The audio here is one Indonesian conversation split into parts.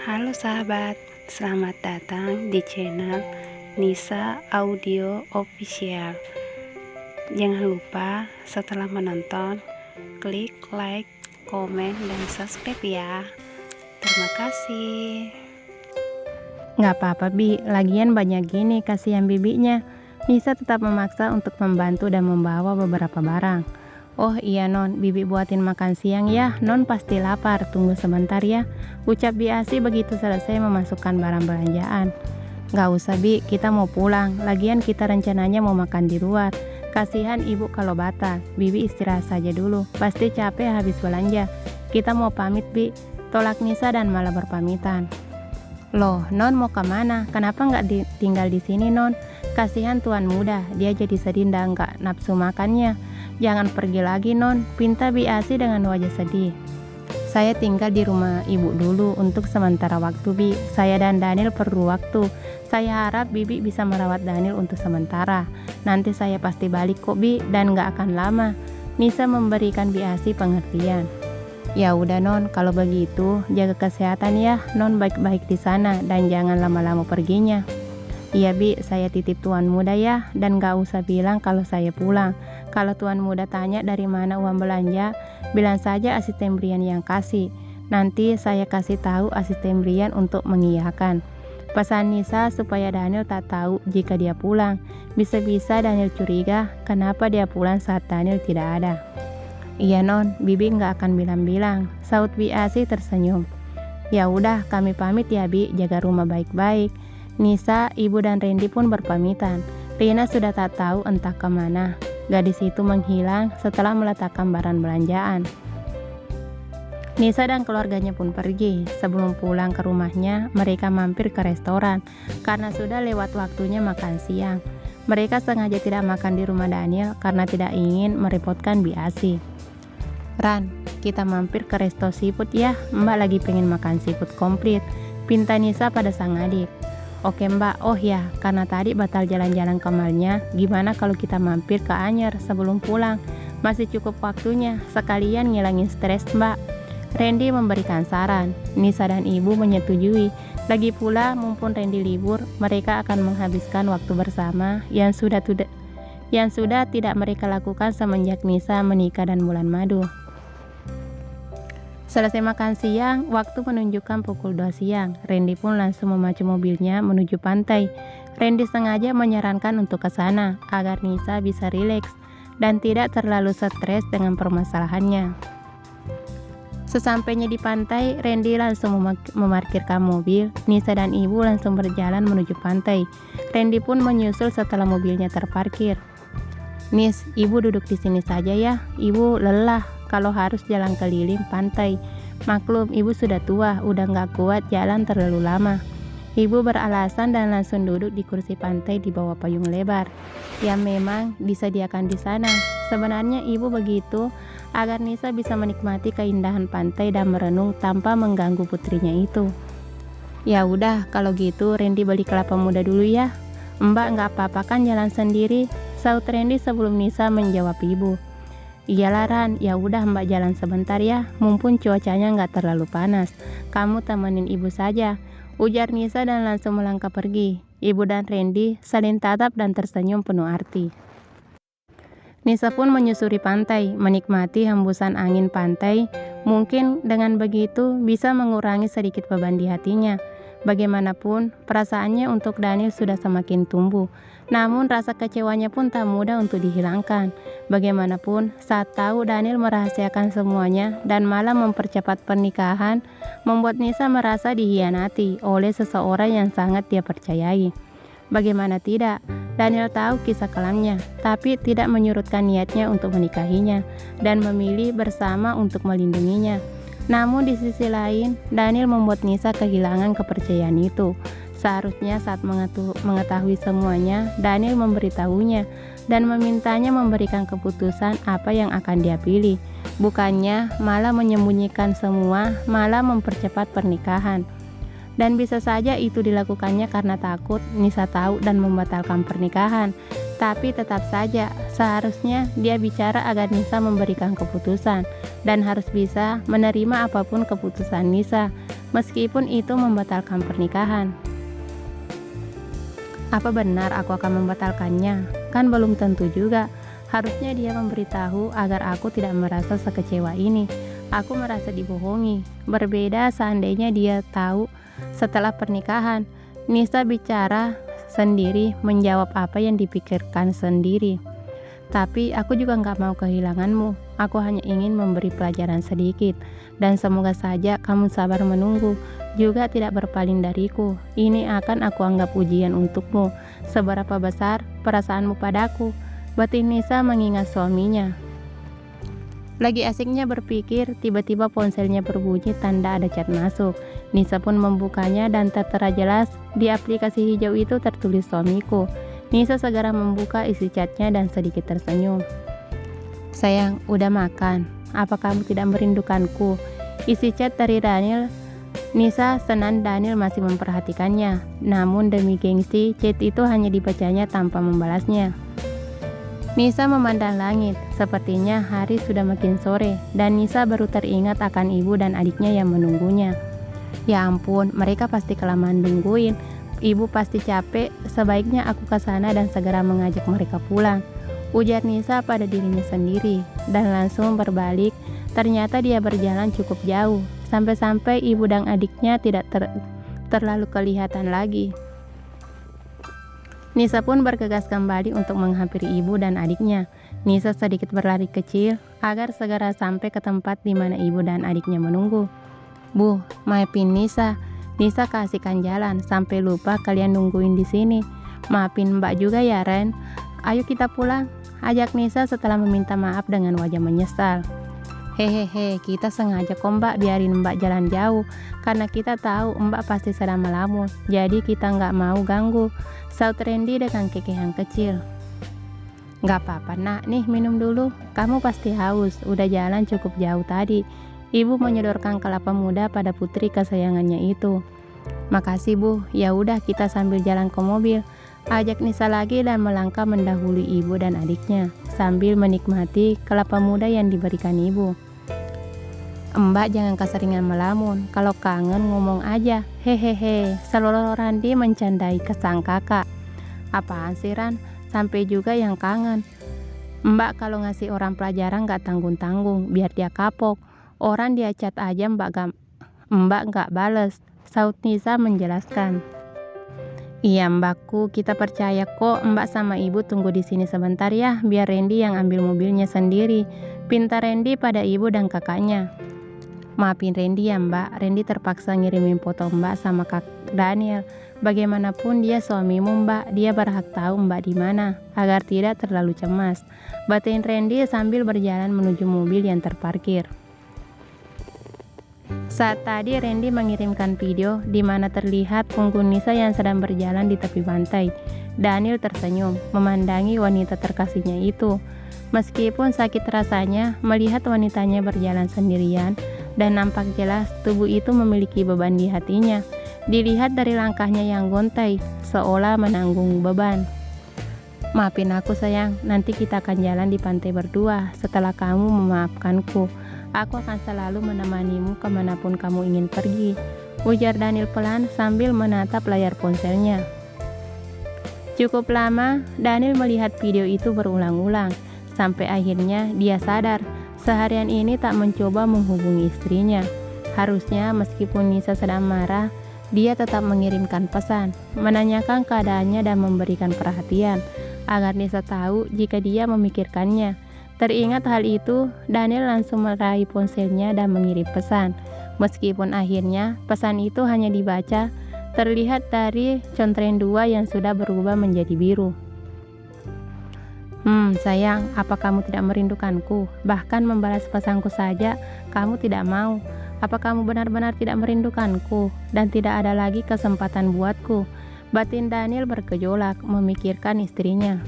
Halo sahabat, selamat datang di channel Nisa Audio Official. Jangan lupa setelah menonton, klik like, komen, dan subscribe ya. Terima kasih. Nggak apa-apa Bi, lagian banyak gini kasihan bibinya. Nisa tetap memaksa untuk membantu dan membawa beberapa barang. Oh iya Non, Bibi buatin makan siang ya, Non pasti lapar, tunggu sebentar ya. Ucap Biasi begitu selesai memasukkan barang belanjaan. Nggak usah Bi, kita mau pulang, lagian kita rencananya mau makan di luar. Kasihan ibu kalau batal, Bibi istirahat saja dulu, pasti capek habis belanja. Kita mau pamit Bi, tolak Nisa dan malah berpamitan. Loh, Non mau kemana? Kenapa nggak tinggal di sini Non? Kasihan tuan muda, dia jadi sedih dan nggak nafsu makannya. Jangan pergi lagi Non, pinta Biasi dengan wajah sedih. Saya tinggal di rumah ibu dulu untuk sementara waktu Bi. Saya dan Daniel perlu waktu. Saya harap Bibi bisa merawat Daniel untuk sementara. Nanti saya pasti balik kok Bi, dan nggak akan lama. Nisa memberikan Biasi pengertian. Ya udah Non, kalau begitu jaga kesehatan ya Non, baik-baik di sana dan jangan lama-lama perginya. Iya Bi, saya titip tuan muda ya, dan gak usah bilang kalau saya pulang. Kalau tuan muda tanya dari mana uang belanja, bilang saja asisten Brian yang kasih. Nanti saya kasih tahu asisten Brian untuk mengiyakan. Pesan Nisa supaya Daniel tak tahu jika dia pulang. Bisa-bisa Daniel curiga kenapa dia pulang saat Daniel tidak ada. Iya Non, Bibi nggak akan bilang-bilang, saut Biasi tersenyum. Ya udah, kami pamit ya Bi, jaga rumah baik-baik. Nisa, Ibu dan Randy pun berpamitan. Rina sudah tak tahu entah kemana. Gadis itu menghilang setelah meletakkan barang belanjaan. Nisa dan keluarganya pun pergi. Sebelum pulang ke rumahnya, mereka mampir ke restoran karena sudah lewat waktunya makan siang. Mereka sengaja tidak makan di rumah Daniel karena tidak ingin merepotkan Biasi. Ran, kita mampir ke resto seafood ya, Mbak lagi pengen makan seafood komplit, pinta Nisa pada sang adik. Oke Mbak, oh ya, karena tadi batal jalan-jalan ke malnya, gimana kalau kita mampir ke Anyer sebelum pulang? Masih cukup waktunya, sekalian ngilangin stres Mbak. Randy memberikan saran, Nisa dan Ibu menyetujui. Lagi pula, mumpun Randy libur, mereka akan menghabiskan waktu bersama yang sudah tidak mereka lakukan semenjak Nisa menikah dan bulan madu. Selesai makan siang, waktu menunjukkan pukul 2 siang. Randy pun langsung memacu mobilnya menuju pantai. Randy sengaja menyarankan untuk ke sana agar Nisa bisa rileks dan tidak terlalu stres dengan permasalahannya. Sesampainya di pantai, Randy langsung memarkirkan mobil. Nisa dan Ibu langsung berjalan menuju pantai. Randy pun menyusul setelah mobilnya terparkir. Nis, Ibu duduk di sini saja ya. Ibu lelah kalau harus jalan keliling pantai. Maklum, Ibu sudah tua, udah gak kuat jalan terlalu lama. Ibu beralasan dan langsung duduk di kursi pantai di bawah payung lebar yang memang disediakan di sana. Sebenarnya Ibu begitu agar Nisa bisa menikmati keindahan pantai dan merenung tanpa mengganggu putrinya itu. Ya udah, kalau gitu Randy beli kelapa muda dulu ya. Mbak gak apa-apa kan jalan sendiri, saut Randy sebelum Nisa menjawab Ibu. Iyalah Ran, ya udah Mbak jalan sebentar ya, mumpun cuacanya nggak terlalu panas. Kamu temenin Ibu saja, ujar Nisa dan langsung melangkah pergi. Ibu dan Randy saling tatap dan tersenyum penuh arti. Nisa pun menyusuri pantai, menikmati hembusan angin pantai. Mungkin dengan begitu bisa mengurangi sedikit beban di hatinya. Bagaimanapun, perasaannya untuk Daniel sudah semakin tumbuh. Namun rasa kecewanya pun tak mudah untuk dihilangkan. Bagaimanapun, saat tahu Daniel merahasiakan semuanya dan malah mempercepat pernikahan, membuat Nisa merasa dihianati oleh seseorang yang sangat dia percayai. Bagaimana tidak, Daniel tahu kisah kelamnya, tapi tidak menyurutkan niatnya untuk menikahinya dan memilih bersama untuk melindunginya. Namun di sisi lain, Daniel membuat Nisa kehilangan kepercayaan itu. Seharusnya saat mengetahui semuanya, Daniel memberitahunya dan memintanya memberikan keputusan apa yang akan dia pilih. Bukannya malah menyembunyikan semua, malah mempercepat pernikahan. Dan bisa saja itu dilakukannya karena takut Nisa tahu dan membatalkan pernikahan. Tapi tetap saja, seharusnya dia bicara agar Nisa memberikan keputusan dan harus bisa menerima apapun keputusan Nisa. meskipun itu membatalkan pernikahan. Apa benar aku akan membatalkannya? Kan belum tentu juga. Harusnya dia memberitahu agar aku tidak merasa sekecewa ini. Aku merasa dibohongi. Berbeda seandainya dia tahu setelah pernikahan. Nisa bicara sendiri, menjawab apa yang dipikirkan sendiri. Tapi aku juga gak mau kehilanganmu. Aku hanya ingin memberi pelajaran sedikit. Dan semoga saja kamu sabar menunggu, juga tidak berpaling dariku. Ini akan aku anggap ujian untukmu. Seberapa besar perasaanmu padaku? Batin Nisa mengingat suaminya. Lagi asiknya berpikir, tiba-tiba ponselnya berbunyi tanda ada chat masuk. Nisa pun membukanya dan tertera jelas di aplikasi hijau itu tertulis suamiku. Nisa segera membuka isi chatnya dan sedikit tersenyum. Sayang, udah makan? Apa kamu tidak merindukanku? Isi chat dari Daniel. Nisa senang Daniel masih memperhatikannya. Namun demi gengsi, chat itu hanya dibacanya tanpa membalasnya. Nisa memandang langit, sepertinya hari sudah makin sore, dan Nisa baru teringat akan ibu dan adiknya yang menunggunya. Ya ampun, mereka pasti kelamaan nungguin. Ibu pasti capek, sebaiknya aku ke sana dan segera mengajak mereka pulang, ujar Nisa pada dirinya sendiri, dan langsung berbalik. Ternyata dia berjalan cukup jauh, sampai-sampai ibu dan adiknya tidak terlalu kelihatan lagi. Nisa pun bergegas kembali untuk menghampiri ibu dan adiknya. Nisa sedikit berlari kecil agar segera sampai ke tempat di mana ibu dan adiknya menunggu. Bu, maafin Nisa. Nisa kasihkan jalan sampai lupa kalian nungguin di sini. Maafin Mbak juga ya, Ren. Ayo kita pulang, ajak Nisa setelah meminta maaf dengan wajah menyesal. Hehehe, kita sengaja kok Mbak biarin Mbak jalan jauh, karena kita tahu Mbak pasti sedang melamun, jadi kita nggak mau ganggu, saut Randy dengan kekehan kecil. Nggak apa-apa nak, nih minum dulu, kamu pasti haus, udah jalan cukup jauh tadi. Ibu menyodorkan kelapa muda pada putri kesayangannya itu. Makasih Bu, ya udah kita sambil jalan ke mobil, ajak Nisa lagi dan melangkah mendahului ibu dan adiknya, sambil menikmati kelapa muda yang diberikan ibu. Mbak jangan keseringan melamun, kalau kangen ngomong aja, hehehe, selalu Randy mencandai kesang kakak. Apaan sih Ran, sampai juga yang kangen. Mbak kalau ngasih orang pelajaran gak tanggung-tanggung, biar dia kapok. Orang dia chat aja Mbak gak bales, saut Nisa menjelaskan. Iya Mbakku, kita percaya kok. Mbak sama ibu tunggu di sini sebentar ya, biar Randy yang ambil mobilnya sendiri, pinta Randy pada ibu dan kakaknya. Maafin Randy ya Mbak, Randy terpaksa ngirimin foto Mbak sama Kak Daniel. Bagaimanapun dia suamimu Mbak, dia berhak tahu Mbak di mana, agar tidak terlalu cemas, batin Randy sambil berjalan menuju mobil yang terparkir. Saat tadi Randy mengirimkan video di mana terlihat punggung Nisa yang sedang berjalan di tepi pantai. Daniel tersenyum memandangi wanita terkasihnya itu. Meskipun sakit rasanya melihat wanitanya berjalan sendirian dan nampak jelas tubuh itu memiliki beban di hatinya. Dilihat dari langkahnya yang gontai, seolah menanggung beban. Maafin aku sayang, nanti kita akan jalan di pantai berdua setelah kamu memaafkanku. Aku akan selalu menemanimu kemanapun kamu ingin pergi, ujar Daniel pelan sambil menatap layar ponselnya. Cukup lama, Daniel melihat video itu berulang-ulang, sampai akhirnya dia sadar, seharian ini tak mencoba menghubungi istrinya. Harusnya meskipun Nisa sedang marah, dia tetap mengirimkan pesan, menanyakan keadaannya dan memberikan perhatian, agar Nisa tahu jika dia memikirkannya. Teringat hal itu, Daniel langsung meraih ponselnya dan mengirim pesan. Meskipun akhirnya pesan itu hanya dibaca, terlihat dari contren 2 yang sudah berubah menjadi biru. Sayang, apa kamu tidak merindukanku? Bahkan membalas pesanku saja, kamu tidak mau. Apa kamu benar-benar tidak merindukanku dan tidak ada lagi kesempatan buatku? Batin Daniel bergejolak memikirkan istrinya.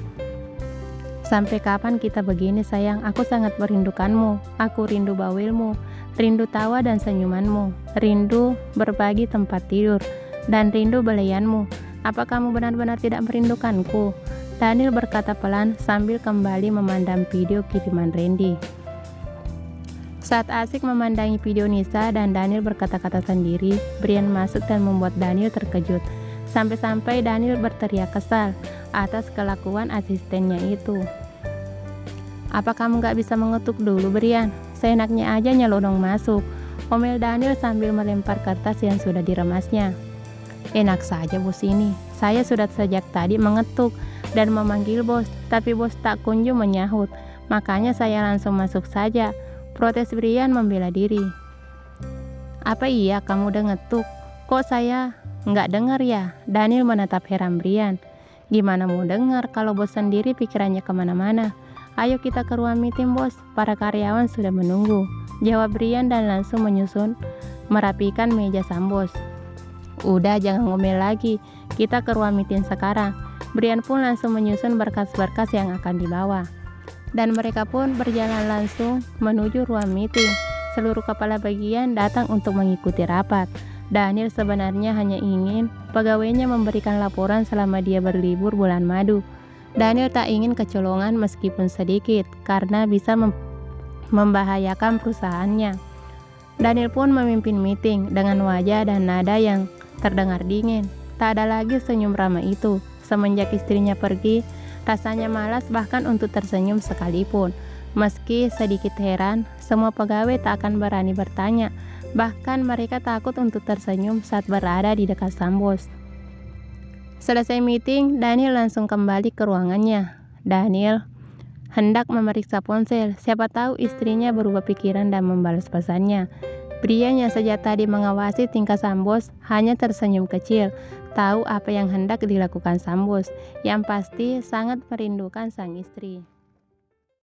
Sampai kapan kita begini sayang? Aku sangat merindukanmu. Aku rindu bawelmu, rindu tawa dan senyumanmu, rindu berbagi tempat tidur, dan rindu belayanmu. Apa kamu benar-benar tidak merindukanku? Daniel berkata pelan sambil kembali memandang video kiriman Randy. Saat asik memandangi video Nisa dan Daniel berkata-kata sendiri, Brian masuk dan membuat Daniel terkejut. Sampai-sampai Daniel berteriak kesal atas kelakuan asistennya itu. "Apa kamu gak bisa mengetuk dulu, Brian? Seenaknya aja nyelonong masuk," omel Daniel sambil melempar kertas yang sudah diremasnya. "Enak saja bos ini. Saya sudah sejak tadi mengetuk dan memanggil bos, tapi bos tak kunjung menyahut. Makanya saya langsung masuk saja," protes Brian membela diri. "Apa iya kamu udah ngetuk? Kok saya nggak dengar ya?" Daniel menatap heran Brian. "Gimana mau dengar kalau bos sendiri pikirannya kemana-mana? Ayo kita ke ruang meeting bos, para karyawan sudah menunggu," jawab Brian dan langsung menyusun merapikan meja sang bos. "Udah jangan ngomel lagi, kita ke ruang meeting sekarang." Brian pun langsung menyusun berkas-berkas yang akan dibawa. Dan mereka pun berjalan langsung menuju ruang meeting. Seluruh kepala bagian datang untuk mengikuti rapat. Daniel sebenarnya hanya ingin pegawainya memberikan laporan selama dia berlibur bulan madu. Daniel tak ingin kecolongan meskipun sedikit, karena bisa membahayakan perusahaannya. Daniel pun memimpin meeting dengan wajah dan nada yang terdengar dingin. Tak ada lagi senyum ramah itu. Semenjak istrinya pergi, rasanya malas bahkan untuk tersenyum sekalipun. Meski sedikit heran, semua pegawai tak akan berani bertanya. Bahkan mereka takut untuk tersenyum saat berada di dekat sang bos. Selesai meeting, Daniel langsung kembali ke ruangannya. Daniel hendak memeriksa ponsel, siapa tahu istrinya berubah pikiran dan membalas pesannya. Brian yang sejak tadi mengawasi tingkah sang bos hanya tersenyum kecil, tahu apa yang hendak dilakukan sang bos, yang pasti sangat merindukan sang istri.